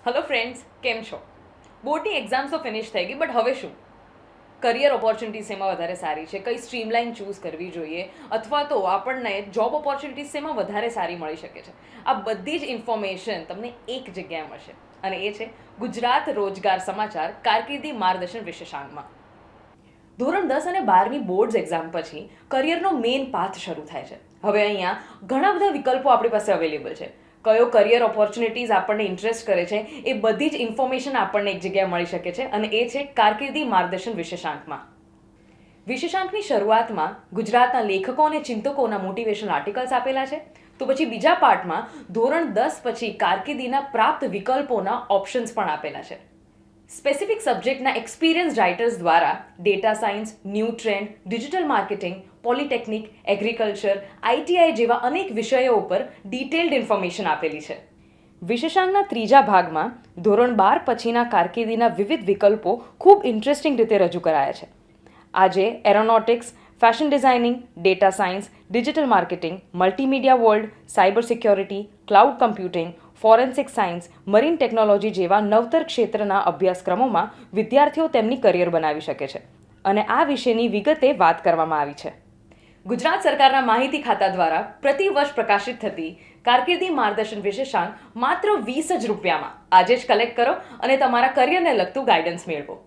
Hello friends, કેમ છો? બોર્ડની એક્ઝામ્સ તો ફિનિશ થઈ ગઈ, બટ હવે શું? કરિયર ઓપોર્ચ્યુનિટીઝ એમાં વધારે સારી છે, કઈ સ્ટ્રીમલાઇન ચૂઝ કરવી જોઈએ, અથવા તો આપણને જોબ ઓપોર્ચ્યુનિટીઝ એમાં વધારે સારી મળી શકે છે. આ બધી જ ઇન્ફોર્મેશન તમને એક જગ્યાએ મળશે, અને એ છે ગુજરાત રોજગાર સમાચાર કારકિર્દી માર્ગદર્શન વિશેષાંકમાં. ધોરણ 10 અને 12મી બોર્ડ્સ એક્ઝામ પછી કરિયરનો મેઇન પાથ શરૂ થાય છે. હવે અહીંયા ઘણા બધા વિકલ્પો આપણી પાસે અવેલેબલ છે. કયો કરિયર ઓપોર્ચ્યુનિટીઝ આપણને ઇન્ટરેસ્ટ કરે છે એ બધી જ ઇન્ફોર્મેશન આપણને એક જગ્યાએ મળી શકે છે, અને એ છે કારકિર્દી માર્ગદર્શન વિશેષાંકમાં. વિશેષાંકની શરૂઆતમાં ગુજરાતના લેખકો અને ચિંતકોના મોટિવેશનલ આર્ટિકલ્સ આપેલા છે. તો પછી બીજા પાર્ટમાં ધોરણ 10 પછી કારકિર્દીના પ્રાપ્ત વિકલ્પોના ઓપ્શન્સ પણ આપેલા છે. સ્પેસિફિક સબ્જેક્ટના એક્સપિરિયન્સ રાઇટર્સ દ્વારા data science, new trend, digital marketing, polytechnic, agriculture, ITI જેવા અનેક વિષયો ઉપર ડિટેલ્ડ ઇન્ફોર્મેશન આપેલી છે. વિશેષાંકના ત્રીજા ભાગમાં ધોરણ 12 પછીના કારકિર્દીના વિવિધ વિકલ્પો ખૂબ ઇન્ટરેસ્ટિંગ રીતે રજૂ કરાયા છે. આજે aeronautics, fashion designing, data science, digital marketing, multimedia world, cyber security, cloud computing, forensic science, marine technology જેવા નવતર ક્ષેત્રના અભ્યાસક્રમોમાં વિદ્યાર્થીઓ તેમની કરિયર બનાવી શકે છે, અને આ વિશેની વિગતે વાત કરવામાં આવી છે. ગુજરાત સરકારના માહિતી ખાતા દ્વારા પ્રતિ વર્ષ પ્રકાશિત થતી કારકિર્દી માર્ગદર્શન વિશેષાંક માત્ર 20 જ રૂપિયામાં આજે જ કલેક્ટ કરો અને તમારા કરિયરને લગતું ગાઈડન્સ મેળવો.